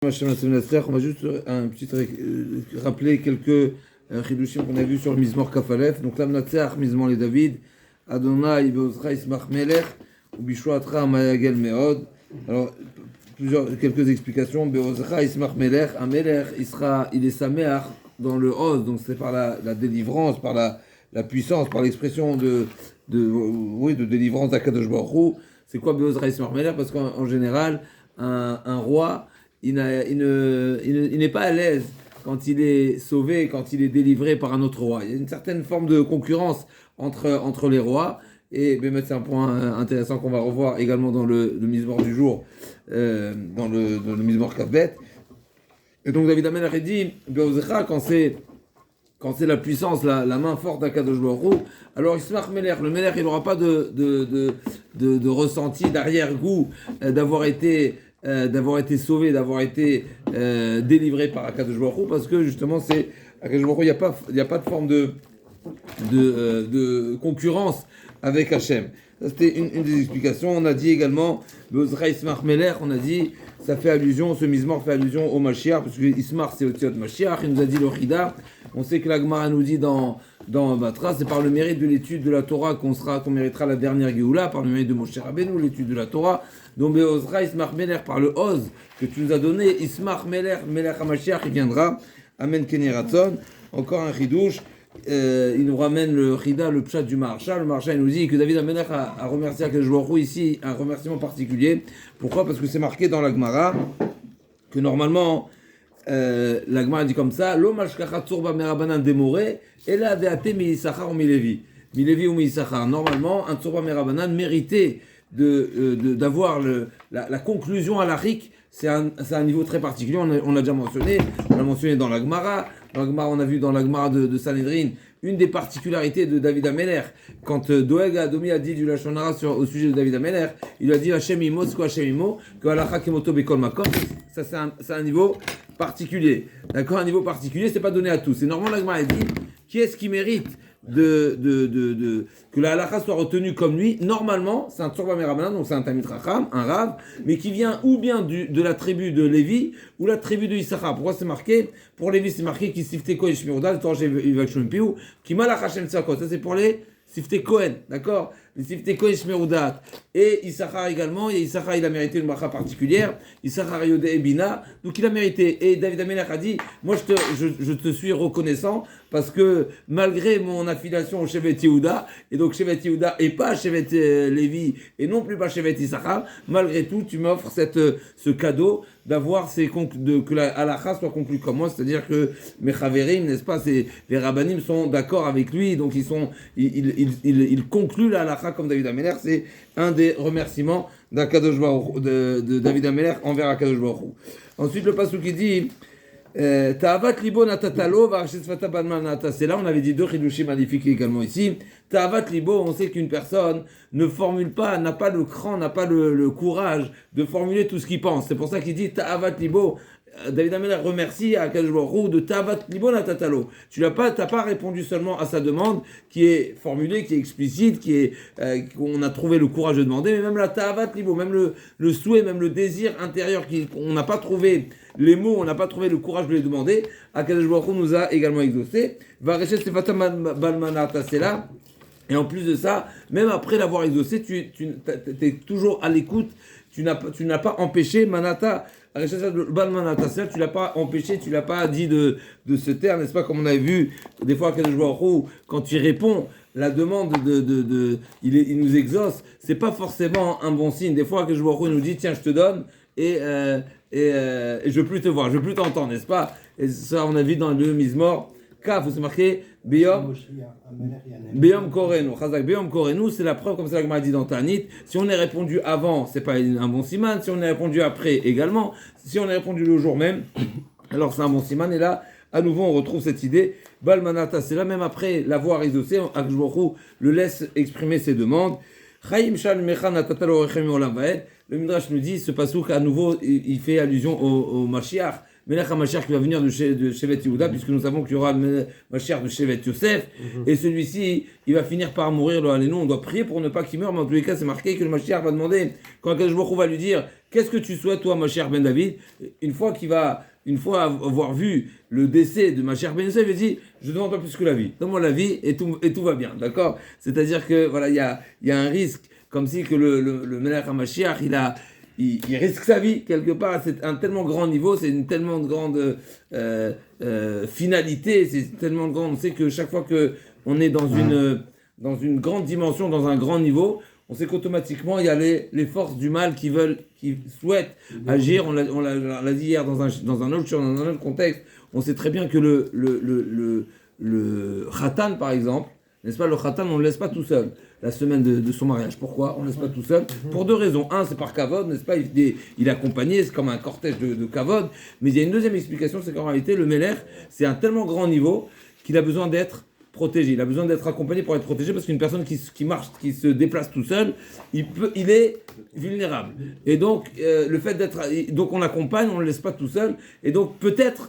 On va juste rappeler quelques chidushim qu'on a vus sur le Mizmor Kafalef. Donc, Lamnatseach, Mizmor les David, Adonai, Beozra, Ismach Melech, ou Bishuatra, Mayagel Meod. Alors, quelques explications. Beozra, Ismach Melech, un Melech, il est Sameach dans le Oz, donc c'est par la délivrance, par la puissance, par l'expression de délivrance d'Akadosh Baruch Hu. C'est quoi Beozra, Ismach Melech? Parce qu'en général, un roi, il n'est pas à l'aise quand il est sauvé, quand il est délivré par un autre roi. Il y a une certaine forme de concurrence entre les rois. Et c'est un point intéressant qu'on va revoir également dans le Mizmor du jour, dans le Mizmor Kafbet. Et donc David Amelech a dit, quand c'est la puissance, la main forte d'Akadosh Baruch Hu, alors Ismach Melech, le Melech, il n'aura pas de ressenti, d'arrière-goût d'avoir été sauvé, d'avoir été délivré par Akadosh Baruch Hu, parce que justement c'est Akadosh Baruch Hu, il n'y a pas de forme de concurrence avec Hachem. Ça c'était une des explications. On a dit également Beozra Ismach Melech, on a dit ça fait allusion, ce Mizmor fait allusion au Mashiach, parce que Ismach c'est Otziot Mashiach. Il nous a dit le Chida. On sait que la Gemara nous dit dans Batra, c'est par le mérite de l'étude de la Torah qu'on méritera la dernière Géoula, par le mérite de Moshe Rabbeinu, l'étude de la Torah. Donc Beozra Ismach Melech, par le Oz que tu nous as donné, Ismach Melech, Melech HaMashiach, il viendra. Amen Keni Ratzon. Encore un chidouche. Il nous ramène le Chida, le Pshat du Maharsha. Le Maharsha il nous dit que David Amelech a remercié Akadosh Baruch Hu ici, un remerciement particulier. Pourquoi? Parce que c'est marqué dans la Gemara que normalement la Gemara dit comme ça: Lo mashkacha tzurba merabanan demoré, ela deate mi Yisachar ou mi Lévi. Mi Lévi ou mi Yisachar. Normalement, un tzurba merabanan méritait d'avoir la conclusion à l'Arik. C'est un niveau très particulier, on l'a déjà mentionné. On l'a mentionné dans la Gemara. Dans la Gemara, on a vu dans la Gemara de Sanhedrin une des particularités de David Amelech. Quand Doeg Adomi a dit du Lashon Hara au sujet de David Amelech, il a dit Hashem Imo, c'est quoi Hashem Imo? Que Halacha Kemoto Bekol Makom. Ça, c'est un niveau particulier. D'accord? Un niveau particulier, c'est pas donné à tous. C'est normalement la Gemara a dit qui est-ce qui mérite que la halakha soit retenue comme lui. Normalement, c'est un Tzorba Merabanan, donc c'est un Talmid Chacham, un Rav, mais qui vient ou bien de la tribu de Lévi ou la tribu de Issachar. Pourquoi c'est marqué? Pour Lévi, c'est marqué qui Sifte Kohen Shmiruda, le Torah Yivakshum Piou, qui Malach Hashem Tzakot. Ça, c'est pour les Sifte Kohen, d'accord? Les Sifte Kohen Shmirudat. Et Issachar également, et Issachar il a mérité une bracha particulière. Issachar Yodé Ebina, donc il a mérité. Et David Amelech a dit, moi je te suis reconnaissant parce que malgré mon affiliation au Shevet Yehuda, et donc Shevet Yehuda et pas Shevet Lévi, et non plus pas Shevet Issachar, malgré tout tu m'offres ce cadeau d'avoir que la halakha soit conclue comme moi, c'est-à-dire que mes chaverim, n'est-ce pas, les rabbanim sont d'accord avec lui, donc ils concluent la halakha comme David Amelech. C'est un des remerciements de David Amelech envers Akadosh Baruch Hu. Ensuite, le pasuk qui dit Ta'avat libo natatalo v'archesvata banman nata. C'est là, on avait dit deux chidushim magnifiques également ici. Ta'avat libo, on sait qu'une personne ne formule pas, n'a pas le cran, n'a pas le courage de formuler tout ce qu'il pense. C'est pour ça qu'il dit Ta'avat libo. David Amelech remercie à Akadosh Baruch Hu de Ta'avat libo natatalo. Tu n'as pas répondu seulement à sa demande qui est formulée, qui est explicite, qu'on a trouvé le courage de demander, mais même la Ta'avat libo, même le souhait, même le désir intérieur qu'on n'a pas trouvé les mots, on n'a pas trouvé le courage de les demander. Akadosh Baruch Hu nous a également exaucé. Vareches sefata balmanata, c'est là. Et en plus de ça, même après l'avoir exaucé, tu es toujours à l'écoute. Tu n'as pas empêché manata. Balmanata, c'est-à-dire tu l'as pas empêché, tu l'as pas dit de se taire, n'est-ce pas, comme on avait vu des fois Akadosh Baruch Hu, quand il répond la demande il nous exauce, c'est pas forcément un bon signe. Des fois Akadosh Baruch Hu nous dit tiens je te donne et je veux plus te voir, je veux plus t'entendre, n'est-ce pas? Et ça on a vu dans le Mizmor Kaf, c'est marqué Beyom Korenu. Chazak Beyom Korenu, c'est la preuve, comme ça la Gemara dit dans Tanit. Si on est répondu avant, c'est pas un bon siman. Si on est répondu après, également. Si on est répondu le jour même, alors c'est un bon siman. Et là, à nouveau, on retrouve cette idée. Balmanata, c'est là, même après l'avoir exaucé, Akadosh Baruch Hu le laisse exprimer ses demandes. Chaim Shal Mechan Natatalo Rechem Olam Vaed. Le Midrash nous dit, ce pasuk, à nouveau, il fait allusion au Mashiach. Melech HaMashiach qui va venir de Shevet Yehuda, puisque nous savons qu'il y aura le Mashiach de Shevet Yosef, et celui-ci, il va finir par mourir, et nous, on doit prier pour ne pas qu'il meure, mais en tous les cas, c'est marqué que le Mashiach va demander, quand Akadosh Baruch Hu va lui dire, qu'est-ce que tu souhaites, toi, Mashiach ben David, une fois avoir vu le décès de Mashiach ben Yosef, il dit, je ne demande pas plus que la vie, donne-moi la vie, et tout va bien, d'accord? C'est-à-dire que, voilà, il y a un risque, comme si que le Melech HaMashiach, il risque sa vie quelque part. C'est un tellement grand niveau, c'est une tellement grande finalité, c'est tellement grand. On sait que chaque fois que on est dans une grande dimension, dans un grand niveau, on sait qu'automatiquement il y a les forces du mal qui souhaitent agir. On l'a dit hier dans un autre contexte. On sait très bien que le Khatan, par exemple, n'est-ce pas, le Khatan, on ne le laisse pas tout seul la semaine de son mariage. Pourquoi on ne laisse pas tout seul? Pour deux raisons. Un, c'est par kavod, n'est-ce pas, il est accompagné, c'est comme un cortège de kavod. Mais il y a une deuxième explication, c'est qu'en réalité, le Melech, c'est un tellement grand niveau qu'il a besoin d'être protégé. Il a besoin d'être accompagné pour être protégé, parce qu'une personne qui marche, qui se déplace tout seul, il est vulnérable. Et donc, le fait donc on l'accompagne, on ne le laisse pas tout seul. Et donc, peut-être...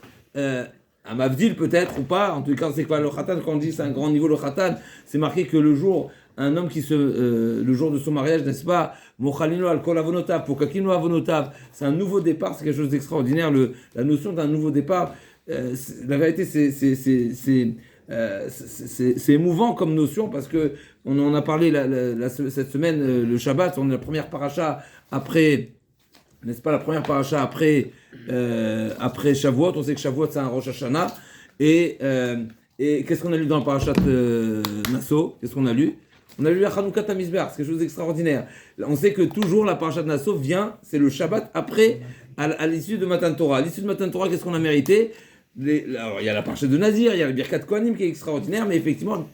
à Mavdil peut-être ou pas, en tout cas c'est quoi le Khatan, quand on dit c'est un grand niveau le Khatan, c'est marqué que le jour, un homme le jour de son mariage, n'est-ce pas, Mochalino al kol avonotav, pokakino avonotav, c'est un nouveau départ, c'est quelque chose d'extraordinaire, la notion d'un nouveau départ, la vérité c'est émouvant comme notion, parce que on en a parlé cette semaine, le Shabbat, on est la première paracha après... N'est-ce pas, la première paracha après Shavuot? On sait que Shavuot c'est un Rosh Hashanah. Et qu'est-ce qu'on a lu dans la paracha Nasso? Qu'est-ce qu'on a lu? On a lu la Chanukah Tamizbeach, c'est quelque chose d'extraordinaire. On sait que toujours la paracha de Nasso vient, c'est le Shabbat après, à l'issue de Matan Torah. À l'issue de Matan Torah, qu'est-ce qu'on a mérité? Alors, il y a la paracha de Nazir, il y a le Birkat Kohanim qui est extraordinaire, mais effectivement,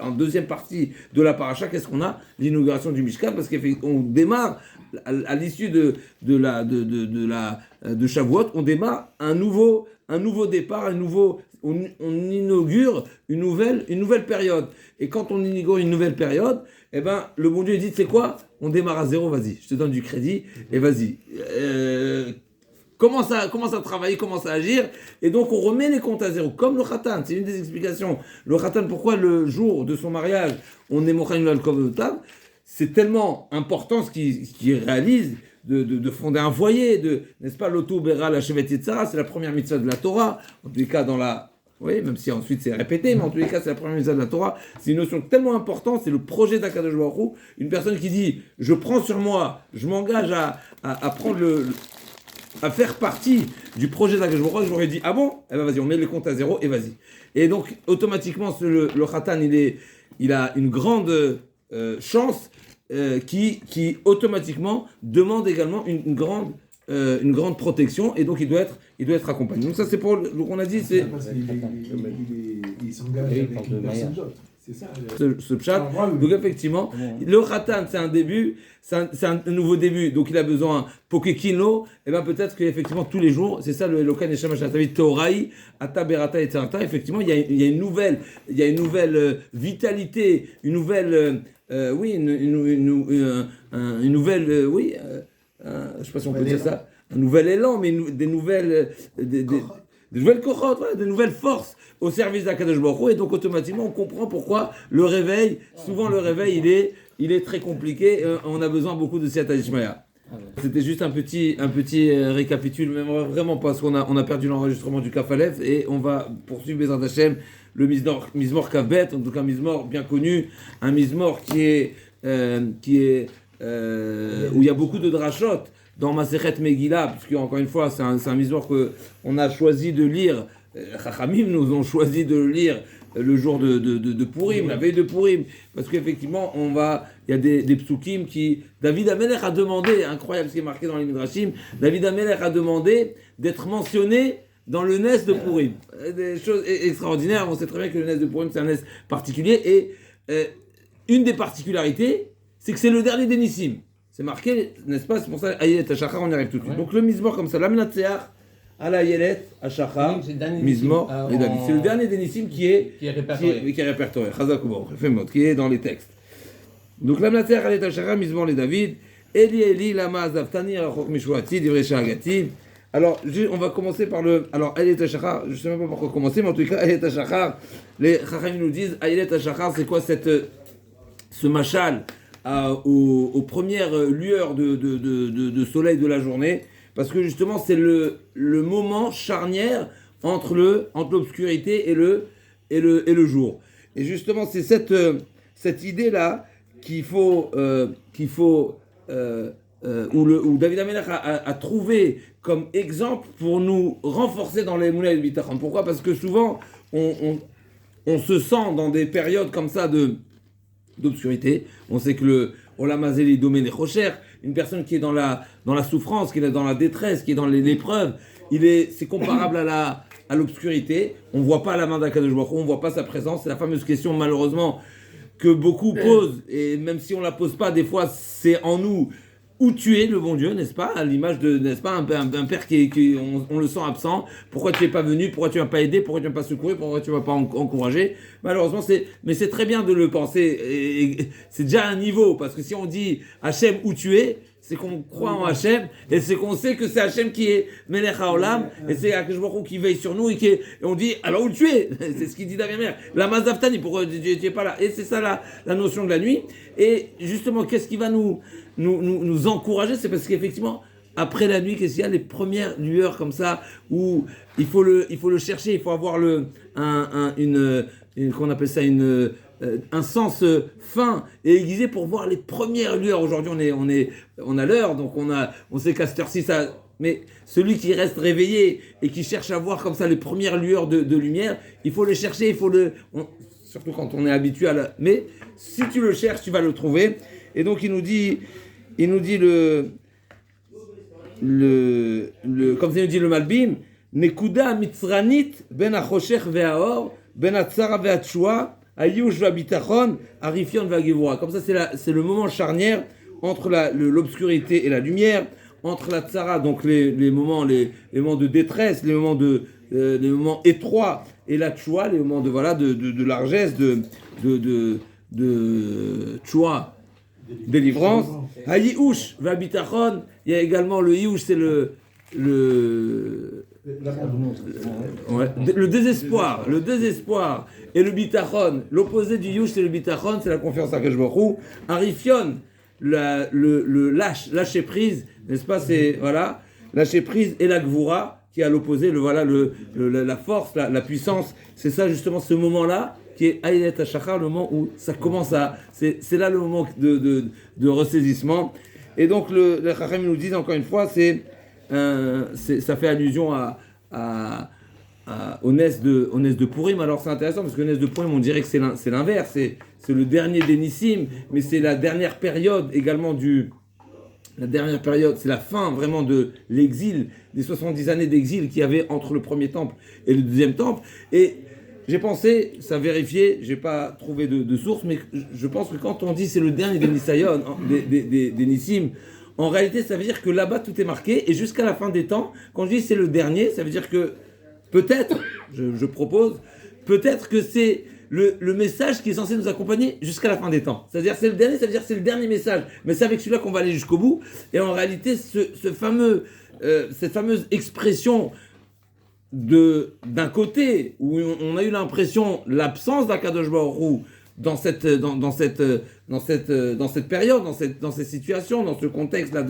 en deuxième partie de la paracha, qu'est-ce qu'on a? L'inauguration du Mishkan, parce qu'on démarre à l'issue de Shavuot, on démarre un nouveau départ, on inaugure une nouvelle période. Et quand on inaugure une nouvelle période, eh ben, le bon Dieu dit, c'est quoi? On démarre à zéro, vas-y, je te donne du crédit, et vas-y. Commence à travailler, commence à agir, et donc on remet les comptes à zéro, comme le Khatan, c'est une des explications. Le Khatan, pourquoi le jour de son mariage, on est Mochaninu al kol avonotav, c'est tellement important ce qu'il réalise, de fonder un foyer, n'est-ce pas, l'Oto Bera la Shevet Yetzara, c'est la première mitzvah de la Torah, en tous les cas oui, même si ensuite c'est répété, mais en tous les cas c'est la première mitzvah de la Torah, c'est une notion tellement importante, c'est le projet d'Akadosh Baruch Hu, une personne qui dit, je prends sur moi, je m'engage à prendre à faire partie du projet d'Akadosh Baruch Hu, je j'aurais dit, ah bon? Eh ben vas-y, on met les comptes à zéro et vas-y. Et donc, automatiquement, le Khatan, il a une grande chance qui automatiquement demande également une grande protection, et donc il doit être accompagné. Donc ça c'est pour on a dit c'est il s'engage avec une personne d'autre. C'est ça. Ce pshat. Donc effectivement, le Khatan c'est un début, c'est un nouveau début. Donc il a besoin pokekino. Et ben peut-être qu'effectivement tous les jours, c'est ça le Elokan Neshama Shatavit Toraï, Ata Berata et Tzarata. Effectivement, il y a une nouvelle vitalité, une nouvelle une nouvelle je sais pas si on peut dire ça, un nouvel élan, mais des nouvelles kochot, des nouvelles forces au service d'Akadosh Baruch Hu, et donc automatiquement on comprend pourquoi le réveil, il est très compliqué, on a besoin beaucoup de Siyata Dishmaya. C'était juste un petit récapitule, mais vraiment parce qu'on a perdu l'enregistrement du Kaf Aleph, et on va poursuivre Bezrat Hashem le Mizmor Kavbet, en tout cas un Mizmor bien connu, un Mizmor qui est où il y a beaucoup de drachot dans Masechet Megillah, puisque encore une fois c'est un Mizmor que on a choisi de lire, Chachamim nous ont choisi de le lire le jour de Purim, la veille de Purim, parce qu'effectivement il y a des psukim qui David Amelech a demandé, incroyable ce qui est marqué dans les Midrashim, David Amelech a demandé d'être mentionné dans le Nes de Purim. Des choses extraordinaires. On sait très bien que le Nes de Purim c'est un Nes particulier, et une des particularités, c'est que c'est le dernier des Nissim. C'est marqué, n'est-ce pas? C'est pour ça, Ayelet Hashachar, on y arrive tout de suite. Donc le Mizmor comme ça, Lamnatseach, Ala Ayelet Hashachar, Mizmor, et David. C'est le dernier des Nissim qui est répertorié. Chazakoubo, qui est dans les textes. Donc Lamnatseach, Ayelet Hashachar, Mizmor, les David, Eli Eli, Lama Azavtani, Rachok Mishwati, Divrei Shagati, Alors, on va commencer par le. Alors, Ayelet HaShachar, je ne sais même pas par quoi commencer, mais en tout cas, Ayelet HaShachar, les Chachamim nous disent Ayelet HaShachar, c'est quoi ce machal aux premières lueurs de soleil de la journée? Parce que justement, c'est le moment charnière entre l'obscurité et le jour. Et justement, c'est cette idée-là où David Amelech a trouvé comme exemple pour nous renforcer dans les Moulay et le Bitachon. Pourquoi? Parce que souvent, on se sent dans des périodes comme ça d'obscurité. On sait que le Olam Hazé li domé nechocher, une personne qui est dans la souffrance, qui est dans la détresse, qui est dans l'épreuve, c'est comparable à l'obscurité. On ne voit pas la main d'Akadosh Baruch Hu, on ne voit pas sa présence. C'est la fameuse question, malheureusement, que beaucoup posent, et même si on ne la pose pas, des fois, c'est en nous. Où tu es, le bon Dieu, n'est-ce pas? À l'image de, n'est-ce pas, un père qui on le sent absent. Pourquoi tu n'es pas venu? Pourquoi tu ne m'as pas aidé? Pourquoi tu ne m'as pas secouru? Pourquoi tu ne m'as pas encouragé? Malheureusement, mais c'est très bien de le penser. Et c'est déjà un niveau, parce que si on dit Hachem, où tu es, c'est qu'on croit en Hachem, et c'est qu'on sait que c'est Hachem qui est Melech HaOlam, et c'est Akadosh Baruch Hu qui veille sur nous, et on dit, alors où tu es? C'est ce qu'il dit David Amelech. La Mazaftani, pourquoi tu n'es pas là? Et c'est ça la notion de la nuit. Et justement, qu'est-ce qui va nous encourager? C'est parce qu'effectivement, après la nuit, qu'est-ce qu'il y a? Les premières lueurs comme ça, où il faut le chercher, il faut avoir qu'on appelle ça un sens fin et aiguisé pour voir les premières lueurs. Aujourd'hui, on a l'heure, donc on sait qu'à cette heure-ci, mais celui qui reste réveillé et qui cherche à voir comme ça les premières lueurs de lumière, il faut le chercher, surtout quand on est habitué mais si tu le cherches, tu vas le trouver. Et donc il nous dit comme ça nous dit le Malbim, Nekuda mitzranit ben achoshech ve'aor ben atzara ve'atshua Ayush v'abitachon, arifion v'agevura. Comme ça, c'est le moment charnière entre l'obscurité et la lumière, entre la tzara, donc les moments de détresse, les moments étroits, et la tchoua, les moments de largesse, de tchoua, délivrance. Ayush v'abitachon, il y a également le yush, c'est le désespoir et le bitachon, l'opposé du yush c'est le bitachon, c'est la confiance à Akadosh Baruch Hu. Arifion, le lâcher prise, n'est-ce pas? C'est lâcher prise, et la gvura qui est à l'opposé, la force, la puissance. C'est ça justement, ce moment-là qui est Ayelet HaShachar, le moment où ça commence c'est là le moment de ressaisissement. Et donc le Chachamim nous dit encore une fois, ça fait allusion au Nes de Purim. Alors c'est intéressant parce que le Nes de Purim, on dirait que c'est l'inverse, c'est le dernier des Nissim, mais c'est la dernière période également c'est la fin vraiment de l'exil, des 70 années d'exil qu'il y avait entre le premier temple et le deuxième temple. Et j'ai pensé, ça vérifié, j'ai pas trouvé de source, mais je pense que quand on dit c'est le dernier des Nisayon, des Nissim, en réalité, ça veut dire que là-bas, tout est marqué, et jusqu'à la fin des temps, quand je dis c'est le dernier, ça veut dire que peut-être, je propose, peut-être que c'est le message qui est censé nous accompagner jusqu'à la fin des temps. C'est-à-dire c'est le dernier, ça veut dire c'est le dernier message, mais c'est avec celui-là qu'on va aller jusqu'au bout. Et en réalité, cette fameuse expression d'un côté où on a eu l'impression l'absence d'Akadosh Baruch Hu dans cette période, dans cette situation, dans ce contexte-là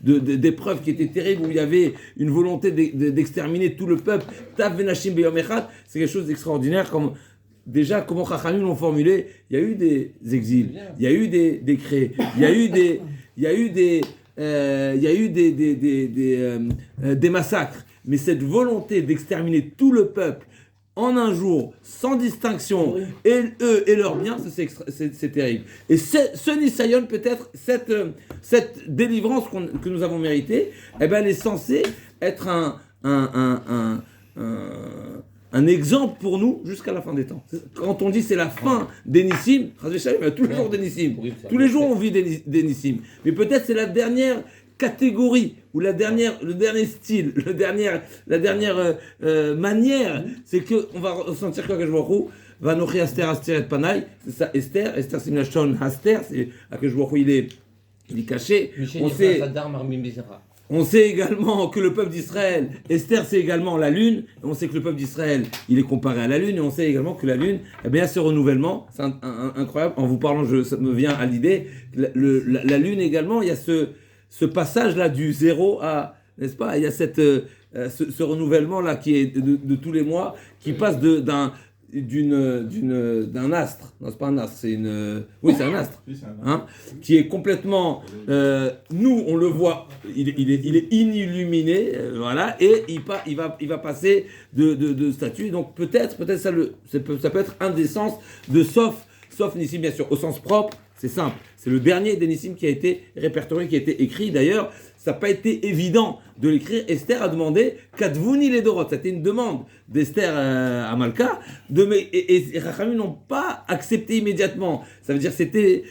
d'épreuves qui était terrible, où il y avait une volonté d'exterminer tout le peuple, Tav Venashim Beyom Echad, c'est quelque chose d'extraordinaire. Déjà, comment Chachamim l'ont formulé, il y a eu des exils, il y a eu des décrets, il y a eu des massacres, mais cette volonté d'exterminer tout le peuple en un jour, sans distinction, et eux et leurs biens, c'est terrible. Et ce Nisayon, peut-être, cette délivrance que nous avons méritée, elle est censée être un exemple pour nous jusqu'à la fin des temps. Quand on dit c'est la fin des Nissim, il y a tous les jours des Nissim. Tous les jours on vit des Nissim. Mais peut-être c'est la dernière catégorie, ou le dernier style, la dernière manière, c'est qu'on va ressentir qu'Akadosh Baruch Hu va nourrir Esther et Panay, c'est ça Esther c'est Milachon Haster, c'est Akadosh Baruch Hu il est caché. On sait. On sait également que le peuple d'Israël, Esther, c'est également la lune. On sait que le peuple d'Israël, il est comparé à la lune. Et on sait également que la lune, eh bien, ce renouvellement, c'est incroyable. En vous parlant, ça me vient à l'idée. La lune également, il y a ce passage-là du zéro à, n'est-ce pas? Il y a ce renouvellement-là qui est de tous les mois, qui passe d'un astre. Non, c'est pas un astre, c'est oui, c'est un astre. Hein, qui est complètement, nous, on le voit, il est inilluminé, voilà, et il va passer de statut. Donc peut-être ça peut être un des sens de sauf Nissim, bien sûr, au sens propre. C'est simple, c'est le dernier des Nissim qui a été répertorié, qui a été écrit. D'ailleurs, ça n'a pas été évident de l'écrire. Esther a demandé Kadvouni les Dorot. C'était une demande d'Esther à Malka. Et Rachamim n'ont pas accepté immédiatement. Ça veut dire que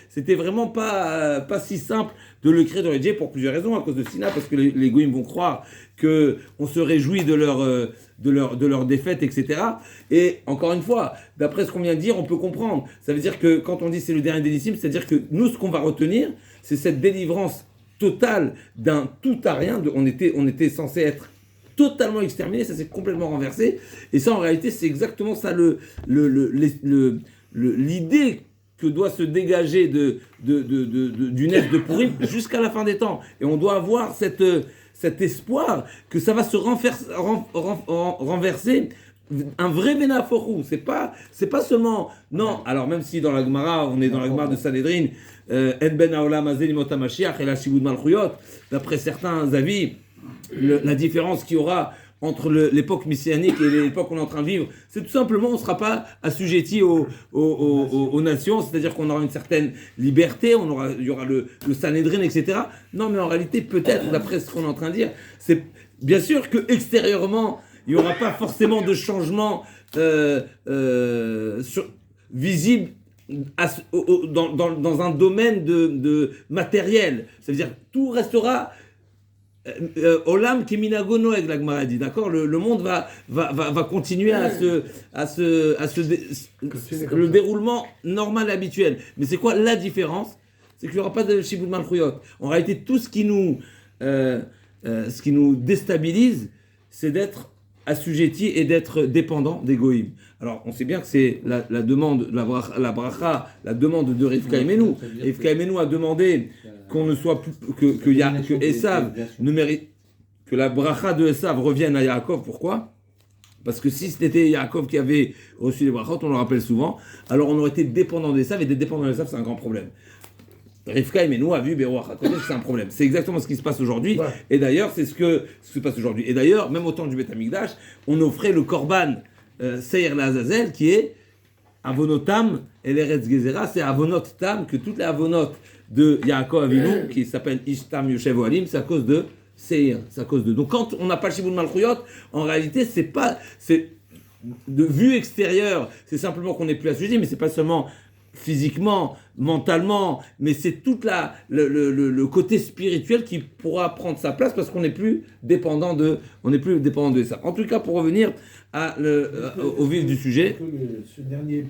c'était vraiment pas si simple de l'écrire, de le rédiger pour plusieurs raisons. À cause de Sina, parce que les Goïms vont croire qu'on se réjouit de leur défaite, etc. Et encore une fois, d'après ce qu'on vient de dire, on peut comprendre. Ça veut dire que quand on dit c'est le dernier des Nissim, c'est-à-dire que nous, ce qu'on va retenir, c'est cette délivrance totale d'un tout à rien. On était censé être totalement exterminé, ça s'est complètement renversé. Et ça, en réalité, c'est exactement ça l'idée que doit se dégager du nef de Pourim jusqu'à la fin des temps. Et on doit avoir cet espoir que ça va se renverser. Un vrai Benaforou, c'est pas seulement, non, alors même si dans la Gemara, on est dans la Gemara de Sanhedrin, En ben haolam hazeh limot hamashiach et la shibud malchuyot, d'après certains avis, la différence qu'il y aura entre l'époque messianique et l'époque qu'on est en train de vivre, c'est tout simplement, on ne sera pas assujetti aux nations, c'est-à-dire qu'on aura une certaine liberté, il y aura le Sanhedrin, etc. Non, mais en réalité, peut-être, d'après ce qu'on est en train de dire, c'est bien sûr que extérieurement, il n'y aura pas forcément de changement visible dans un domaine de matériel. Ça veut dire que tout restera Olam Keminago Noeg, la Gemara dit, d'accord, le monde va continuer le déroulement normal et habituel. Mais c'est quoi la différence? C'est qu'il n'y aura pas de Shibud Malchuyot. En réalité, tout ce qui nous déstabilise, c'est d'être assujetti et d'être dépendant des goïms. Alors, on sait bien que c'est la demande, la bracha, la demande de Rivka Imenu. Rivka Imenu a demandé qu'on ne soit plus, que Esav ne mérite, que la bracha de Esav revienne à Yaakov. Pourquoi? Parce que si c'était Yaakov qui avait reçu les brachot, on le rappelle souvent, alors on aurait été dépendant d'Esav, et d'être dépendant d'Esav, c'est un grand problème. Rivka Imenu a vu Beruach HaKodesh, c'est un problème. C'est exactement ce qui se passe aujourd'hui. Ouais. Et d'ailleurs, c'est ce qui se passe aujourd'hui. Et d'ailleurs, même au temps du Beth Amikdash, on offrait le korban Seir Lazazel, qui est Avonotam et l'Eretz Gezerah. C'est Avonot Tam, que toutes les Avonot de Yaakov Avinu, qui s'appelle Ishtam Yoshev Ohalim, c'est à cause de Seir. C'est à cause de. Donc quand on n'a pas le Shibud Malchuyot, en réalité, c'est de vue extérieure, c'est simplement qu'on n'est plus assujetti, mais c'est pas seulement physiquement, mentalement, mais c'est tout le côté spirituel qui pourra prendre sa place parce qu'on n'est plus dépendant de ça. En tout cas, pour revenir au vif du sujet, ce dernier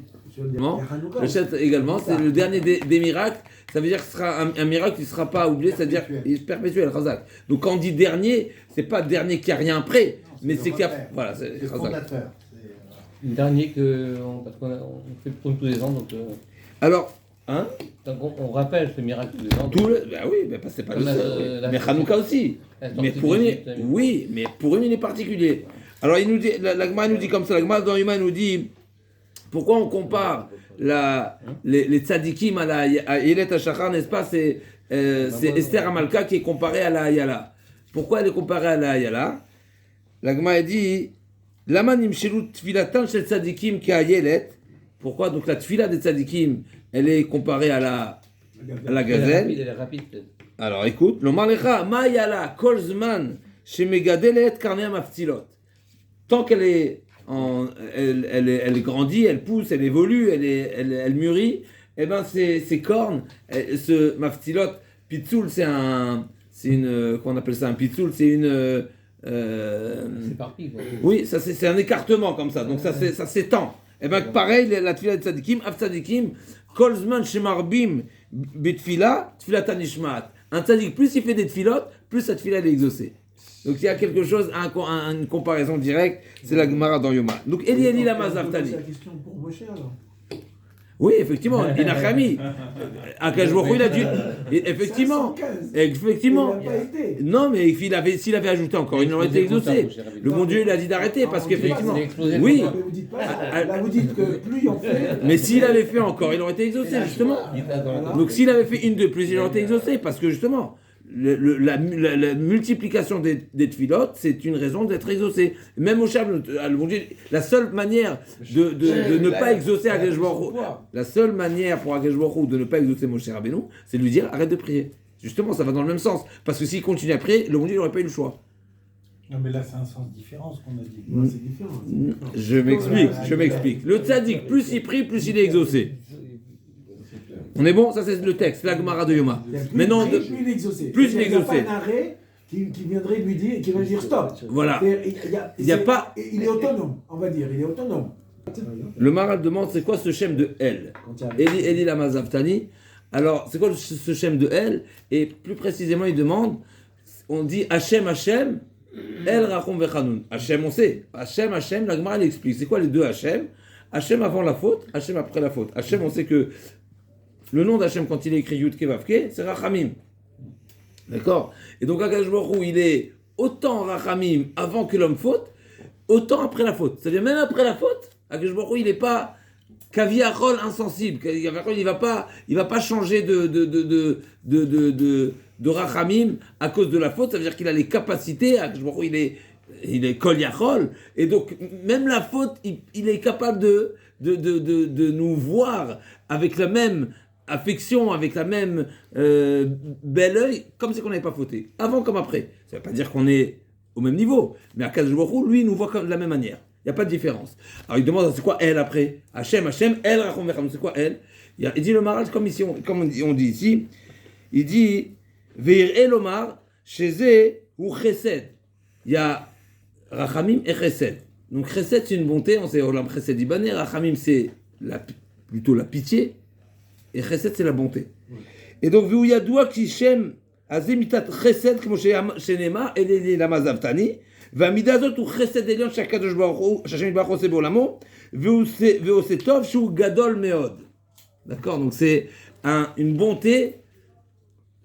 également, c'est le dernier des miracles. Ça veut dire que ce sera un miracle qui ne sera pas oublié, c'est-à-dire perpétuel, Razak. Donc quand on dit dernier, c'est pas dernier qui a rien prêt, mais c'est qu'il y a, voilà, c'est fondateur. Dernier parce qu'on fait pour tous les ans, donc. Alors, hein? Donc on rappelle ce miracle tous les ans. Oui, c'est pas le seul. Mais Hanouka aussi. Mais pour une, oui, mais pour une, il est particulier. Alors il nous dit, la Gemara nous dit comme ça, la Gemara dans Yuma nous dit, pourquoi on compare les tzadikim à Yelet HaShachar, n'est-ce pas? C'est Esther Amalka qui est comparée à la Ayala. Pourquoi elle est comparée à la Ayala? La Gemara dit, Lama nimshelu tfilatan shel tzadikim ki Yelet. Pourquoi? Donc la tfila des tzadikim, elle est comparée à la gazelle. Elle est rapide. Alors écoute, le malecha ma yala kol zman shemegadelet karnei maftilot. Tant qu'elle elle grandit, elle pousse, elle évolue, elle mûrit, et ben ces cornes, ce maftilot, pitzoul, c'est une, qu'on appelle ça un pitzoul, c'est une c'est parti, quoi. Oui, ça c'est un écartement comme ça, donc ça s'étend. Et bien pareil, la tfila de tzadikim, av tzadikim, kolzman shemarbim betfila, tfilatan nishmat. Un tzadik, plus il fait des tfilot, plus cette fille elle est exaucée. Donc il y a quelque chose, une comparaison directe, c'est la Gemara dans Yoma. Donc Eli Lama Zaftani. C'est la question pour Moshe alors. Oui, effectivement, Inachami. Akash Baruch Hu, il a dû. Effectivement. 515. Effectivement. Il n'a pas été. Non, mais s'il avait ajouté encore, il aurait été exaucé. Le bon Dieu, il a dit d'arrêter parce qu'effectivement. Oui. Mais vous dites pas ça. Là, vous dites que plus il en fait. Mais s'il avait fait encore, il aurait été exaucé, justement. Donc s'il avait fait une de plus, il aurait été exaucé parce que justement. La multiplication des tfilotes, c'est une raison d'être exaucé. Même au Shabbat, la seule manière de ne pas exaucer Akadosh Baruch Hu, la seule manière pour Akadosh Baruch Hu de ne pas exaucer Moshe Rabbeinu, c'est de lui dire arrête de prier. Justement, ça va dans le même sens. Parce que s'il continue à prier, le bon Dieu n'aurait pas eu le choix. Non, mais là, c'est un sens différent, ce qu'on a dit. Non, c'est différent. Je m'explique. Le tzaddik, plus il prie, plus il est exaucé. On est bon? Ça, c'est le texte, la Gemara de Yoma. Maintenant, Plus il est exaucé. Plus il est Il n'y a exaucé. pas un arrêt qui viendrait lui dire, qui va dire stop. Voilà. Il y a pas- Il est autonome, on va dire. Il est autonome. Le Maral demande c'est quoi ce shem de El? Eli Lama Zaftani. Alors, c'est quoi ce shem de El? Et plus précisément, il demande, on dit Hachem, Hachem, El Rachom Vechanun. Hachem, on sait. Hachem, Hachem, la Gemara, elle explique. C'est quoi les deux Hachem? Hachem avant la faute, Hachem après la faute. Hachem, on sait que le nom d'Hachem, quand il est écrit Yud Kevavke, c'est Rachamim. D'accord? Et donc, Akadosh Baruch Hu, il est autant Rachamim avant que l'homme faute, autant après la faute. C'est-à-dire, même après la faute, Akadosh Baruch Hu, il n'est pas Kaviachol insensible. Kaviachol, il va pas changer de Rachamim à cause de la faute. Ça veut dire qu'il a les capacités. Akadosh Baruch Hu, il est Kol Yachol. Et donc, même la faute, il est capable de nous voir avec la même affection, avec la même bel œil, comme si on n'avait pas fauté, avant comme après. Ça ne veut pas dire qu'on est au même niveau, mais Akadosh Baruch Hu, lui, il nous voit de la même manière. Il n'y a pas de différence. Alors il demande, c'est quoi elle après? Hachem, El Rachom Vechanun, c'est quoi elle? Il dit le Maral, comme on dit ici, il dit Veir Elomar, Sheze ou Chesed. Il y a Rachamim et Chesed. Donc Chesed, c'est une bonté, on sait Olam Chesed Ibané, Rachamim, c'est plutôt la pitié, et Chesed, c'est la bonté. Et donc, Veu Yadoua Kishem Azemitat Chesed, comme Shenema, Elele Lamazavtani, Vamidazot ou Chesed Elion, Shakadosh Baruch Hu, Shachem Baruch Hu Sebolamo, Veu Setov, Shu Gadol Meod. D'accord? Donc, c'est une bonté,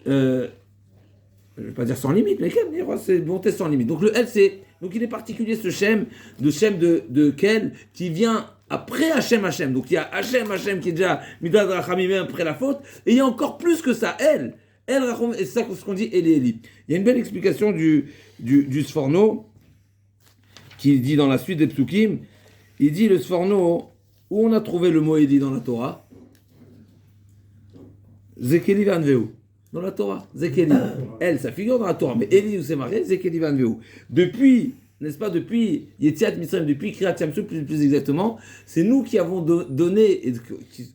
je ne vais pas dire sans limite, mais quelle c'est une bonté sans limite. Donc, le L, c'est. Donc, il est particulier ce Shem de Kel, qui vient après Hachem. Donc il y a Hachem qui est déjà Midad Rachamim après la faute, et il y a encore plus que ça, El Rachom, et c'est ça ce qu'on dit Eli. Il y a une belle explication du Sforno, qui dit dans la suite des Psukim, il dit le Sforno, où on a trouvé le mot Eli dans la Torah? Zekeli Vanveu. Dans la Torah, Zekeli. El, ça figure dans la Torah, mais Eli où c'est marqué, Zekeli Vanveu. Depuis Yetziat Mitzrayim, depuis Kriyat Yamsuf, plus exactement, c'est nous qui avons donné,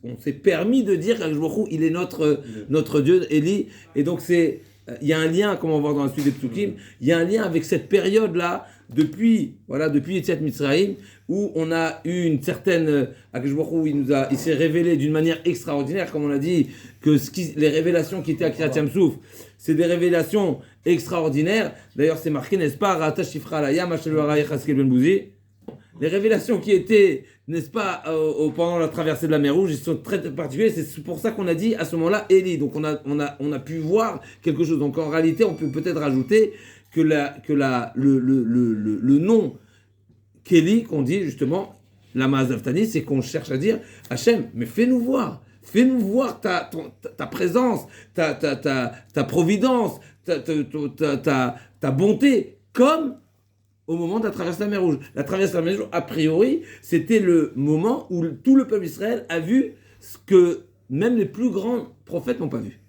on s'est permis de dire qu'Akadosh Baruch Hu, il est notre Dieu, Eli, et donc il y a un lien, comme on va voir dans la suite des Psukim, il y a un lien avec cette période-là, depuis Yetziat Mitzrayim, où on a eu une certaine, Akadosh Baruch Hu, il s'est révélé d'une manière extraordinaire, comme on a dit, que les révélations qui étaient à Kriyat Yamsuf, c'est des révélations extraordinaires. D'ailleurs, c'est marqué, n'est-ce pas, Rata Shifra Alayam, Hachelvara Yechaskel Ben Bouzi. Les révélations qui étaient, n'est-ce pas, pendant la traversée de la mer Rouge, ils sont très particuliers. C'est pour ça qu'on a dit à ce moment-là Eli. Donc on a pu voir quelque chose. Donc en réalité, on peut peut-être rajouter que le nom Kéli qu'on dit justement, la Ma'azaftani, c'est qu'on cherche à dire Hachem, mais fais-nous voir ta présence, ta providence, ta bonté, comme au moment de la traversée de la mer Rouge. La traversée de la mer Rouge, a priori, c'était le moment où tout le peuple d'Israël a vu ce que même les plus grands prophètes n'ont pas vu.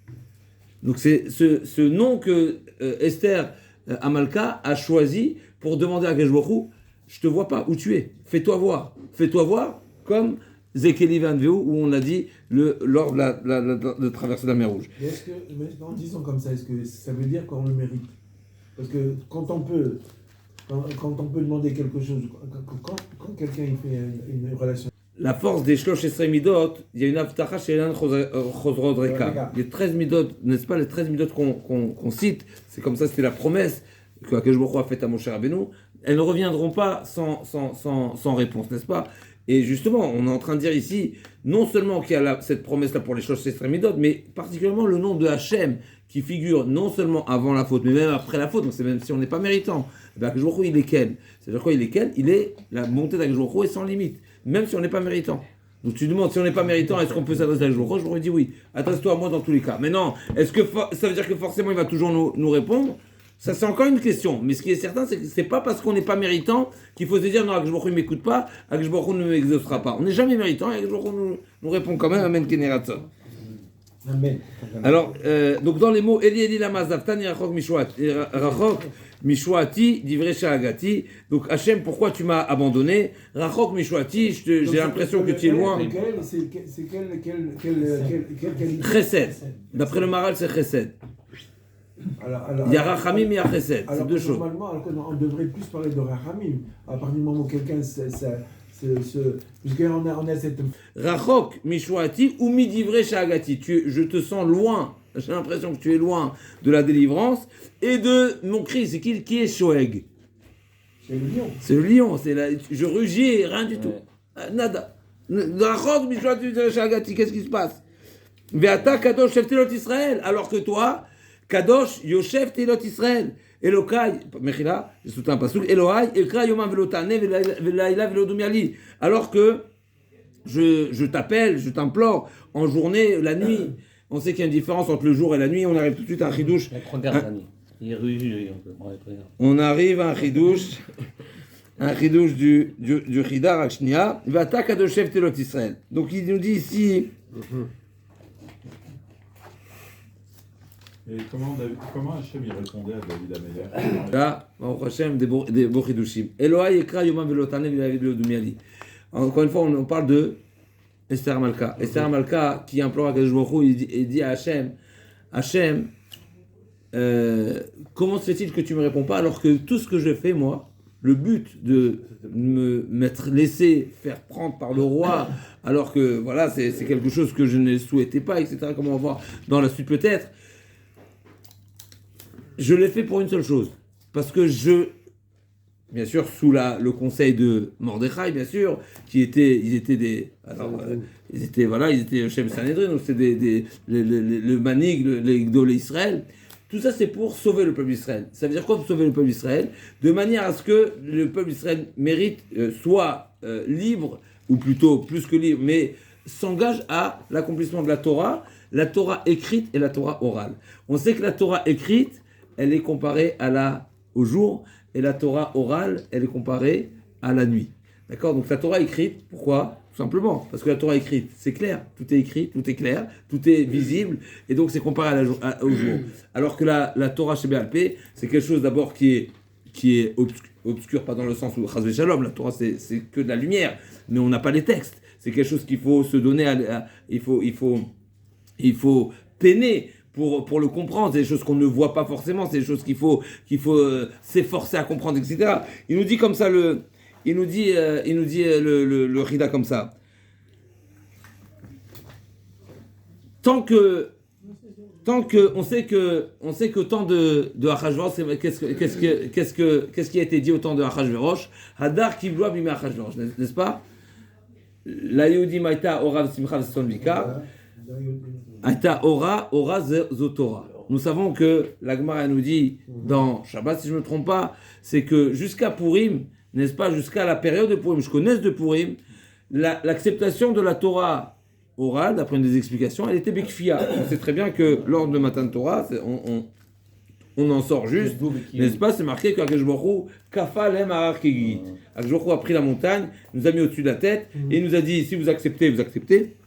Donc c'est ce nom que Esther Amalka a choisi pour demander à Akadosh Baruch Hu, je te vois pas, où tu es, fais-toi voir comme Zekeli Vanveu, où on a dit lors de la traversée de la mer Rouge. Mais en disant comme ça, est-ce que ça veut dire qu'on le mérite? Parce que quand on peut demander quelque chose, quand quelqu'un il fait une relation, la force des Shlosh Esrei Midot, il y a une Avtacha chez Elan Chosrod Reka. Les 13 Midot, n'est-ce pas, les 13 Midot qu'on cite, c'est comme ça, c'était la promesse que Akadosh Baruch Hu a faite à Moshe Rabbeinu, elles ne reviendront pas sans réponse, n'est-ce pas? Et justement, on est en train de dire ici, non seulement qu'il y a cette promesse-là pour les Shlosh Esrei Midot, mais particulièrement le nom de Hachem, qui figure non seulement avant la faute, mais même après la faute, donc c'est même si on n'est pas méritant. Akadosh Baruch Hu, il est quel? C'est-à-dire quoi, il est quel? Il est, la montée d'Akadosh Baruch Hu est sans limite, même si on n'est pas méritant. Donc tu demandes, si on n'est pas méritant, est-ce qu'on peut s'adresser à Akadosh Baruch Hu? Je vous dis oui, adresse-toi à moi dans tous les cas. Mais non, est-ce que ça veut dire que forcément il va toujours nous répondre? Ça c'est encore une question, mais ce qui est certain, c'est que c'est pas parce qu'on n'est pas méritant qu'il faut se dire non, Akadosh Baruch Hu ne m'écoute pas, Akadosh Baruch Hu ne m'exaucera pas. On n'est jamais méritant et Akadosh Baruch Hu nous répond quand même, Amen Keneratzon. Amen. Alors, donc dans les mots Eli lama zavtani rachok mishwati divrei sha'agati. Donc Hachem, pourquoi tu m'as abandonné? Rachok mishwati, j'ai l'impression que tu es loin. C'est quel Chesed. D'après le Maral, c'est Chesed. Il y a Rachamim et Chesed, c'est deux choses. Normalement, on devrait plus parler de Rachamim. À partir du moment où quelqu'un puisqu'on a cette... Rachok mishwati ou midivre sha'agati. Je te sens loin. J'ai l'impression que tu es loin de la délivrance et de mon cri. C'est qui est Shoeg? C'est le lion. C'est le lion. Je rugis, rien du tout. Nada. Rachok mishwati sha'agati. Qu'est-ce qui se passe? Ve'ata kadosh shef telot Israël. Alors que toi, kadosh yoshev telot Israël. Elokai, Mechila, je soutiens un pasuk, Elohai, Ekra Yomam Velotane, Velaila Velodumiali. Alors que je t'appelle, je t'implore, en journée, la nuit. On sait qu'il y a une différence entre le jour et la nuit, on arrive tout de suite à un chidouche. On arrive à un chidouche du chidar Akshnia, Vata Kadoshev Telot Israël. Donc il nous dit ici. Et comment Hachem il répondait à David Améler? Là, Baruch Hashem, des beaux chidushim. Elohai Ekra Yomam Velotane Velodumiali. Encore une fois, on parle de Esther Malka. Esther Malka qui implore à Akadosh Baruch Hu, il dit à Hachem, comment se fait-il que tu ne me réponds pas alors que tout ce que je fais, moi, le but de me laisser faire prendre par le roi, alors que voilà, c'est quelque chose que je ne souhaitais pas, etc. Comme on va voir dans la suite peut-être. Je l'ai fait pour une seule chose, parce que bien sûr, sous le conseil de Mordechai, bien sûr, ils étaient Shem Sanhedrin, donc c'était le Manig, les Gdolé Israël. Tout ça, c'est pour sauver le peuple d'Israël. Ça veut dire quoi pour sauver le peuple d'Israël? De manière à ce que le peuple d'Israël mérite, soit libre, ou plutôt plus que libre, mais s'engage à l'accomplissement de la Torah écrite et la Torah orale. On sait que la Torah écrite, elle est comparée au jour, et la Torah orale, elle est comparée à la nuit. D'accord? Donc la Torah écrite, pourquoi? Tout simplement, parce que la Torah écrite, c'est clair, tout est écrit, tout est clair, tout est visible, et donc c'est comparé au jour. Alors que la Torah chez Béalpé, c'est quelque chose d'abord qui est obscur, pas dans le sens où Chazvé Shalom, la Torah c'est que de la lumière, mais on n'a pas les textes. C'est quelque chose qu'il faut se donner, il faut peiner pour le comprendre. C'est des choses qu'on ne voit pas forcément, c'est des choses qu'il faut s'efforcer à comprendre, etc. Il nous dit comme ça il nous dit le Rida comme ça. Tant que on sait que au temps de Achashverosh, qu'est-ce qui a été dit au temps de Achashverosh? Hadar kivloa bimei Achashverosh, n'est-ce pas? La Yehudi maïta ora v'simcha v'son vikar. Aïta ora zotora. Nous savons que la Gemara nous dit dans Shabbat, si je ne me trompe pas, c'est que jusqu'à Purim, n'est-ce pas, jusqu'à la période de Purim, je connais de Purim, l'acceptation de la Torah orale, d'après une des explications, elle était Bekfia. On sait très bien que lors de Matan Torah, on en sort juste, n'est-ce pas? C'est marqué qu'Akadosh Baruch Hu kafa lem harar kegi. Akadosh Baruch Hu a pris la montagne, nous a mis au-dessus de la tête, et il nous a dit, si vous acceptez, vous acceptez.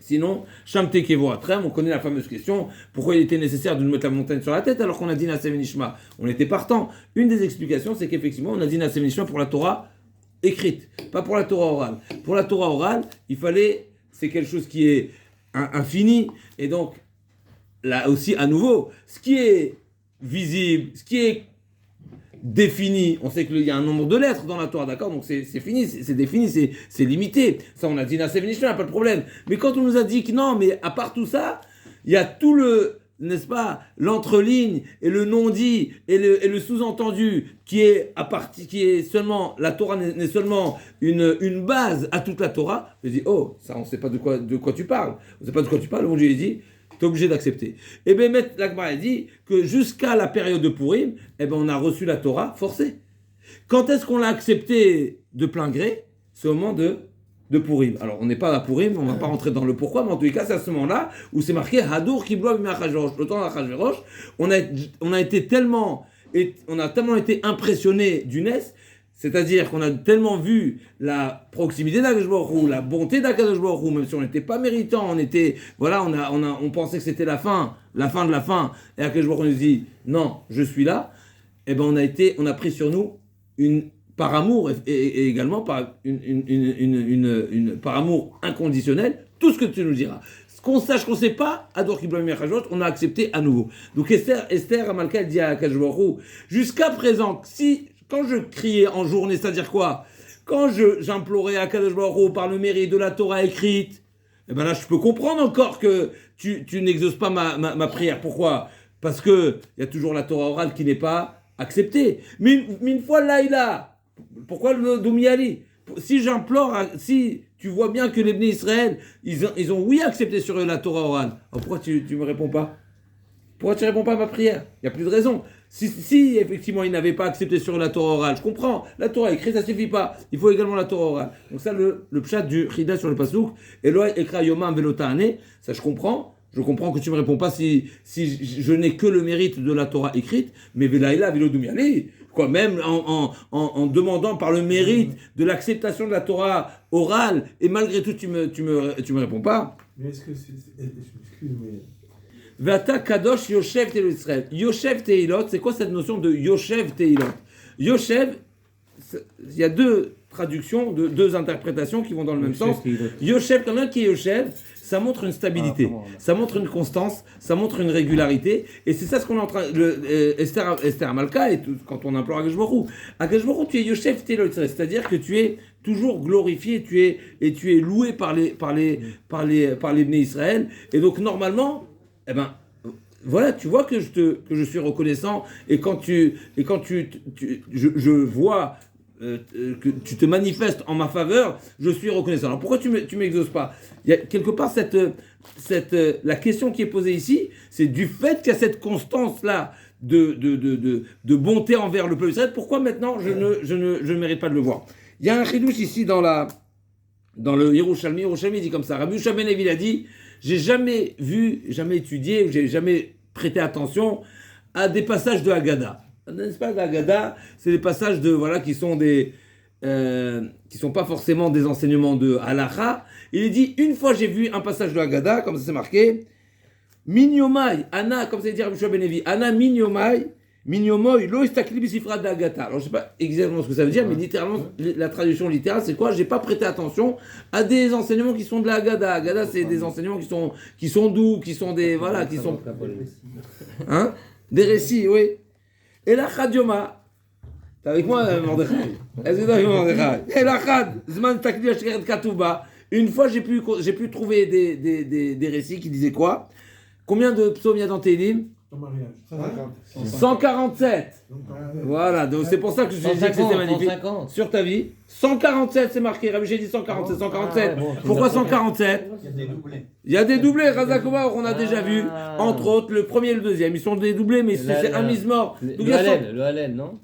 Sinon, Shamte Kevo Atrem, on connaît la fameuse question, pourquoi il était nécessaire de nous mettre la montagne sur la tête alors qu'on a dit Nasev Nishma? On était partant. Une des explications, c'est qu'effectivement, on a dit Nasev Nishma pour la Torah écrite, pas pour la Torah orale. Pour la Torah orale, c'est quelque chose qui est infini, et donc, là aussi, à nouveau, ce qui est visible, ce qui est défini, on sait qu'il y a un nombre de lettres dans la Torah, d'accord? Donc c'est fini, c'est défini, c'est limité. Ça, on a dit Naseh Venishna, pas de problème. Mais quand on nous a dit que non, mais à part tout ça, il y a tout le, n'est-ce pas, l'entreligne et le non-dit et le sous-entendu qui est seulement, la Torah n'est seulement une base à toute la Torah. Je dis, oh, ça, on ne sait pas de quoi tu parles. On ne sait pas de quoi tu parles. Mon Dieu, il dit, tu es obligé d'accepter. Et bien, l'Agmara dit que jusqu'à la période de Purim, on a reçu la Torah forcée. Quand est-ce qu'on l'a accepté de plein gré? C'est au moment de Purim. Alors, on n'est pas à Purim, on ne va pas rentrer dans le pourquoi, mais en tous les cas, c'est à ce moment-là où c'est marqué Hadour Kiblo B'Achashverosh. Le temps d'Achashverosh, on a tellement été impressionné du Ness, c'est-à-dire qu'on a tellement vu la proximité d'Akadosh Baruch Hu, la bonté d'Akadosh Baruch Hu, même si on n'était pas méritant, on pensait que c'était la fin de la fin, et Akadosh Baruch Hu nous dit non, je suis là. On a pris sur nous par amour et également par par amour inconditionnel, tout ce que tu nous diras. Qu'on sache qu'on ne sait pas, Ador Kiblo B'Achashverosh, on a accepté à nouveau. Donc Esther Amalka dit à Akadosh Baruch Hu, jusqu'à présent, quand je criais en journée, c'est-à-dire quoi? Quand j'implorais à Akadosh Baruch Hu par le mérite de la Torah écrite, là je peux comprendre encore que tu n'exauces pas ma prière. Pourquoi? Parce que il y a toujours la Torah orale qui n'est pas acceptée. Mais une fois là, pourquoi le Doumiali? Si j'implore, si tu vois bien que les Bnei Israël, ils ont oui accepté sur eux la Torah orale, alors pourquoi tu me réponds pas? Pourquoi tu ne réponds pas à ma prière? Il n'y a plus de raison. Si effectivement ils n'avaient pas accepté sur la Torah orale, je comprends, la Torah écrite ça ne suffit pas, il faut également la Torah orale. Donc ça, le pshat du Chida sur le Pasouk, Eloi Ekra Yomam Velotane, ça je comprends que tu ne me réponds pas si je n'ai que le mérite de la Torah écrite, mais Velaïla Velodomiali, quoi, même en demandant par le mérite de l'acceptation de la Torah orale, et malgré tout tu me réponds pas. Mais est-ce que excuse, mais... Vata Kadosh Yoshev Teilot Israël. Yoshev Teilot, c'est quoi cette notion de Yoshev Teilot? Yoshev, il y a deux traductions, deux interprétations qui vont dans le même sens. Yoshev, quand même qui est Yoshev, ça montre une stabilité, ça montre une constance, ça montre une régularité, et c'est ça ce qu'on est en train. Esther Malka, et tout, quand on implore Akadosh Baruch Hu, tu es Yoshev Teilot Israël, c'est-à-dire que tu es toujours glorifié, tu es loué par les Bnei Israël, et donc normalement, voilà, tu vois que je suis reconnaissant, et quand je vois que tu te manifestes en ma faveur, je suis reconnaissant. Alors pourquoi tu m'exauces pas? Il y a quelque part la question qui est posée ici, c'est du fait qu'il y a cette constance là de bonté envers le peuple d'Israël. Pourquoi maintenant je ne mérite pas de le voir? Il y a un chidouche ici dans le Yerushalmi. Yerushalmi dit comme ça. Rabbi Yehoshua ben Levi a dit: j'ai jamais étudié, ou j'ai jamais prêté attention à des passages de Haggadah. N'est-ce pas, l'Haggadah, c'est des passages qui sont qui sont pas forcément des enseignements de Halacha. Il dit: une fois j'ai vu un passage de Haggadah, comme ça c'est marqué, Minyomai, Anna, comme ça dit Rabbi Yehoshua ben Levi, Anna Minyomai, Minyomoy, lo istakli bisifra d'Haggadah. Alors je sais pas exactement ce que ça veut dire, mais littéralement, la traduction littérale, c'est quoi? J'ai pas prêté attention à des enseignements qui sont de la Haggadah. Haggadah, c'est des enseignements qui sont doux, qui sont des des récits, oui. Et la Chadioma, t'es avec moi, Mordechai? Est-ce que t'es avec moi, Mordechai? Et la Chad, Zman takli ashkeret katouba. Une fois, j'ai pu trouver des récits qui disaient quoi? Combien de psaumes il y a dans Télim? Ton mariage. 147. Voilà, donc c'est pour ça que je dis que c'était magnifique. 150. Sur ta vie. 147, c'est marqué. Rabbi, j'ai dit 147, 147. Pourquoi 147? Il y a des doublés. Il y a des doublés. Razakova, on a déjà vu. Entre autres, le premier et le deuxième. Ils sont des doublés, mais c'est un mise-mort. Le Hallel, non?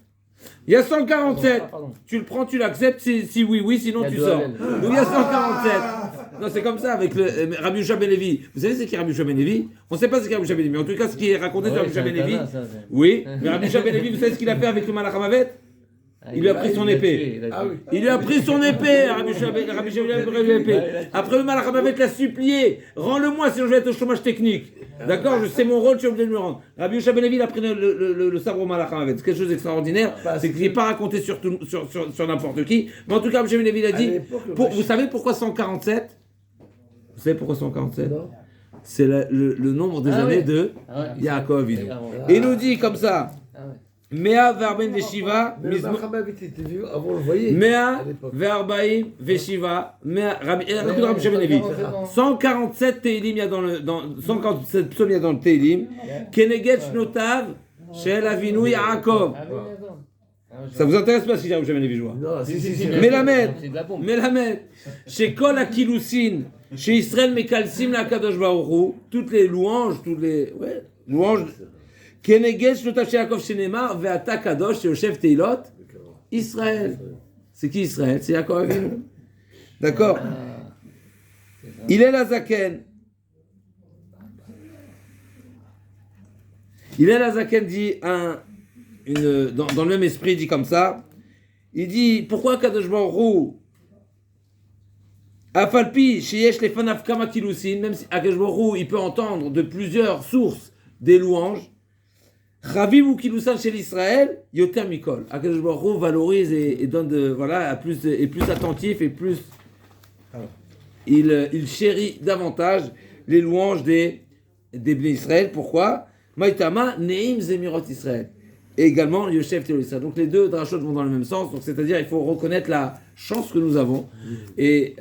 Il y a 147. Tu le prends, tu l'acceptes. Si oui, sinon tu sors. Donc il y a 147. Non, c'est comme ça avec Rabbi Yehoshua ben Levi. Vous savez c'est qui Rabbi Yehoshua ben Levi? On ne sait pas c'est qui Rabbi Yehoshua ben Levi, mais en tout cas ce qui est raconté de Rabbi Yehoshua ben Levi. Oui, mais Rabbi Yehoshua ben Levi, vous savez ce qu'il a fait avec le Malach Hamavet? Il lui a pris son épée. Il lui a pris son épée, Rabbi Yehoshua ben Levi. Après le Malach Hamavet l'a supplié: rends-le-moi, sinon je vais être au chômage technique. D'accord, je sais mon rôle, je suis obligé de me rendre. Rabbi Yehoshua ben Levi, il a pris le sabre au Malach Hamavet. C'est quelque chose d'extraordinaire, c'est qu'il n'est pas raconté sur n'importe qui. Mais en tout cas, Rabbi Yehoshua ben Levi, il a dit, vous savez pourquoi 147? Vous savez pourquoi 147? C'est le nombre des années de Yaakov. Et il nous dit comme ça: Mea Verben Veshiva, Mais le Mahamad était vu avant, vous voyez. Mea à l'époque. Verbaim Veshiva, Mea Rabbi Shimon Levi. 147 Teilim il y a dans le 147 psaumes il y a dans le Teilim. Keneged Shnotav Shel Avinu Yaakov. Ça vous intéresse pas si Rabbi Shimon Levi joue? Non, si. Melamed, C'est de la bombe. Melamed, chez Kol Akilusin, chez Israël Mekalsim la Kadosh Baruch Hu, toutes les louanges, louanges. Keneged Shnotav Shel Yaakov Shenemar Ve'ata Kadosh chez Yoshev Teilot, Israël. C'est qui Israël? C'est Yaakov Avinu. D'accord. Il est la Zaken. Il est la Zaken dit dans le même esprit, il dit comme ça. Il dit pourquoi Kadosh Baruch Hu Afalpi sheyesh lefanav kama kilusin, même si Kadosh Baruch Hu il peut entendre de plusieurs sources des louanges. Chaviv ou kilusan chez l'Israël yoter mikol. Kadosh Baruch Hu valorise et donne plus attentif et plus il chérit davantage les louanges des Bnei Israël. Pourquoi? Maïtama neim zemirot Israël. Et également Yoshev Teilot Israël. Donc les deux drachot vont dans le même sens. Donc c'est-à-dire il faut reconnaître la chance que nous avons. Et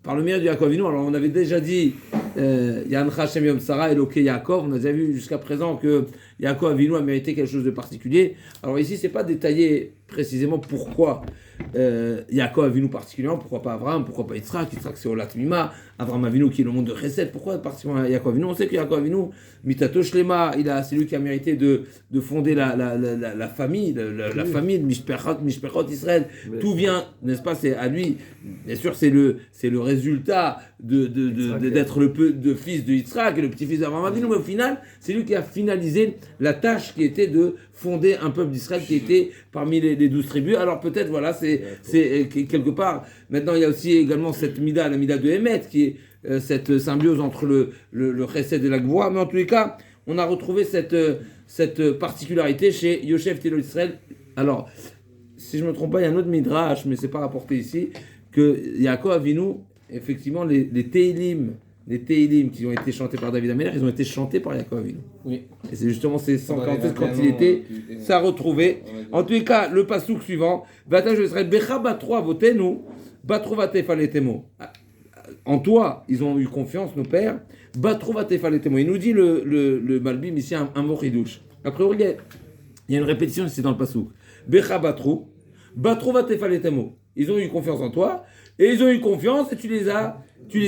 par le mérite du Yaakov Avinu, alors on avait déjà dit Yancha Hashem Yom Sarah Eloke Yaakov. On a déjà vu jusqu'à présent que Yaakov Avinu a mérité quelque chose de particulier. Alors ici c'est pas détaillé précisément pourquoi Yaakov Avinu particulièrement, pourquoi pas Abraham, pourquoi pas Yitzhak c'est Olat Mima, Abraham Avinu qui est le monde de Chesed, pourquoi particulièrement Yaakov Avinu? On sait que Yaakov Avinu, Mitato Shlema, c'est lui qui a mérité de fonder la famille, la famille de Mishpechot Israël. Tout vient, n'est-ce pas, c'est à lui, bien sûr c'est le résultat d'être le fils de Yitzhak et le petit-fils d'Abraham Avinu, mais au final, c'est lui qui a finalisé la tâche qui était de fonder un peuple d'Israël qui était parmi les 12 tribus. Alors peut-être, voilà, c'est quelque part. Maintenant, il y a aussi également cette mida, la mida de Hémet, qui est cette symbiose entre le chesed et la gvoura. Mais en tous les cas, on a retrouvé cette particularité chez Yoshev Teilot Israël. Alors, si je ne me trompe pas, il y a un autre midrash, mais c'est pas rapporté ici, que Yaakov Avinu, effectivement, les Teilim qui ont été chantés par David Améler, ils ont été chantés par Yaakov Avinu. Oui. Et c'est justement ces 147 quand il était, ça a retrouvé. En tous les cas, le passouk suivant, Vata je serai Becha Batro Avotenu, Batro Vatefaletemo. En toi, ils ont eu confiance, nos pères. Batro Vatefaletemo. Il nous dit le Malbim ici un mot ridouche. A priori, il y a une répétition ici dans le passouk. Becha Batro Vatefaletemo. Ils ont eu confiance en toi, et ils ont eu confiance, et tu les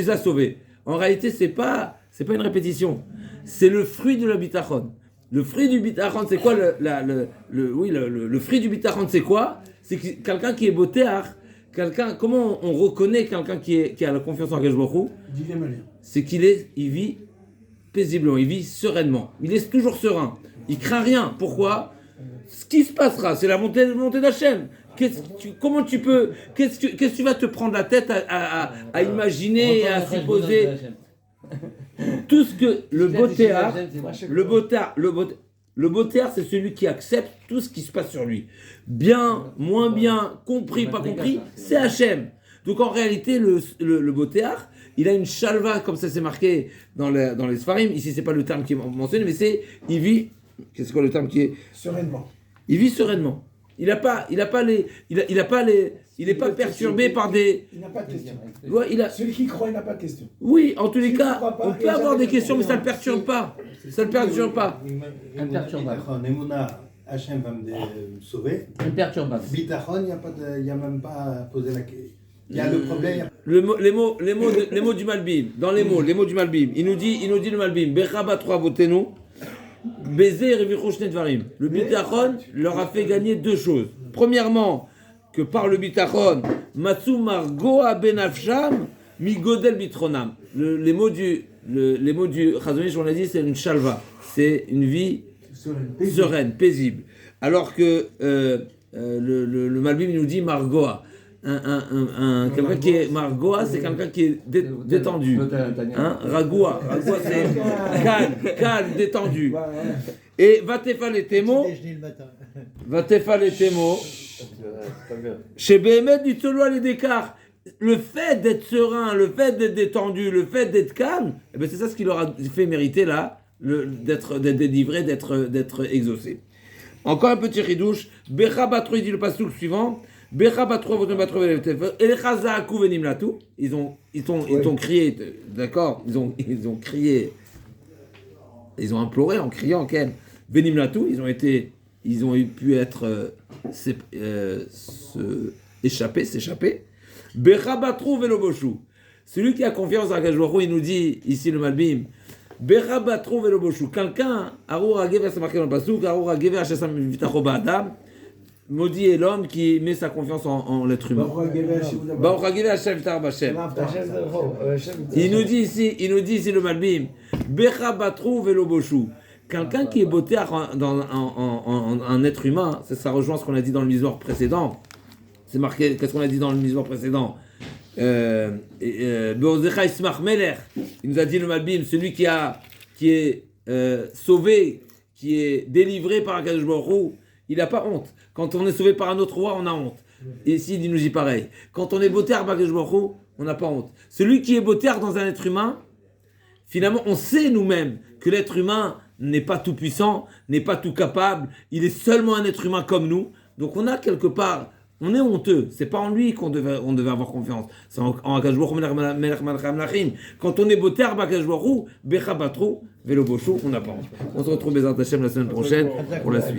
as sauvés. En réalité, c'est pas une répétition. C'est le fruit de la bitachon. Le fruit du bitachon, c'est quoi le fruit du bitachon, c'est quoi? C'est quelqu'un qui est botéar. Comment on reconnaît quelqu'un qui a la confiance en Akadosh Baruch Hu? C'est il vit paisiblement, il vit sereinement. Il est toujours serein. Il craint rien. Pourquoi? Ce qui se passera, c'est la montée d'Hachem. Qu'est-ce que tu vas te prendre la tête à imaginer et à supposer tout ce que le botéar, c'est celui qui accepte tout ce qui se passe sur lui. Bien, moins bien, compris, pas compris, c'est Hachem. Donc en réalité, le botéar, il a une chalva, comme ça c'est marqué dans les Sfarim. Ici, c'est pas le terme qui est mentionné, mais il vit. Qu'est-ce que le terme qui est? Sereinement. Il vit sereinement. Il n'est pas perturbé par des. Il n'a pas de question. Ouais, Celui qui croit, il n'a pas de question. Oui, en tous les Celui cas, qui croit pas, on il peut n'a avoir jamais des questions, mais de ça ne le perturbe pas. Ça ne le perturbe pas. Imperturbable. Emouna, Hachem va me sauver. Imperturbable. Bitachon, il n'y a même pas à poser la question. Il y a le problème. Les mots du Malbim, dans les mots du Malbim, il nous dit le Malbim, Bechaba 3 votenu, Baiser et Revichou Shnedvarim. Le bitachon leur a fait gagner deux choses. Premièrement, que par le bitachon, Matsu Margoa Benafsham, Migodel Bitronam. Les mots du Chazon Ish, on l'a dit, c'est une shalva. C'est une vie sereine, paisible. Alors que le Malbim nous dit Margoa. Quelqu'un qui est Margoa, c'est quelqu'un qui est détendu. Ragoua, c'est calme, détendu. Et Vatefa les Témo, chez Béhémet du Toloa les Décars, le fait d'être serein, le fait d'être détendu, le fait d'être calme, eh bien c'est ça ce qui leur a fait mériter là, d'être délivré, d'être exaucé. Encore un petit ridouche. Becha Batrou, il dit le pasouk suivant. Becha Batrou, votre Batrou, et les Chazaakou venim latou. Ils ont crié, d'accord? Ils ont crié. Ils ont imploré en criant, Ken. Venim latou. Ils ont pu être s'échapper. Becha Batrou veloboshu. Celui qui a confiance en Akashwaru, il nous dit ici le Malbim. Becha Batrou veloboshu. Quelqu'un, Aroura Gever, c'est marqué dans le pasouk, Aroura Gever, Hashesam Vitachoba Adam. Maudit est l'homme qui met sa confiance en l'être humain. Il nous dit ici le Malbim, Becha Batrou veloboshu. Quelqu'un qui est botard dans un être humain, ça rejoint ce qu'on a dit dans le misoir précédent. C'est marqué, qu'est-ce qu'on a dit dans le misoir précédent? Il nous a dit le Malbim, celui qui est sauvé, qui est délivré par Akadosh Baruch Hu, il n'a pas honte. Quand on est sauvé par un autre roi, on a honte. Et ici, il nous dit pareil. Quand on est botard par Akadosh Baruch Hu, on n'a pas honte. Celui qui est botard dans un être humain, finalement, on sait nous-mêmes que l'être humain n'est pas tout puissant, n'est pas tout capable. Il est seulement un être humain comme nous. Donc on a quelque part, on est honteux. C'est pas en lui qu'on devait avoir confiance. C'est en Akadosh Baruch Hu. Quand on est botard par Akadosh Baruch Hu, Becha Batrou, Velo Boshu, on n'a pas honte. On se retrouve Bezrat Hashem la semaine prochaine pour la suite.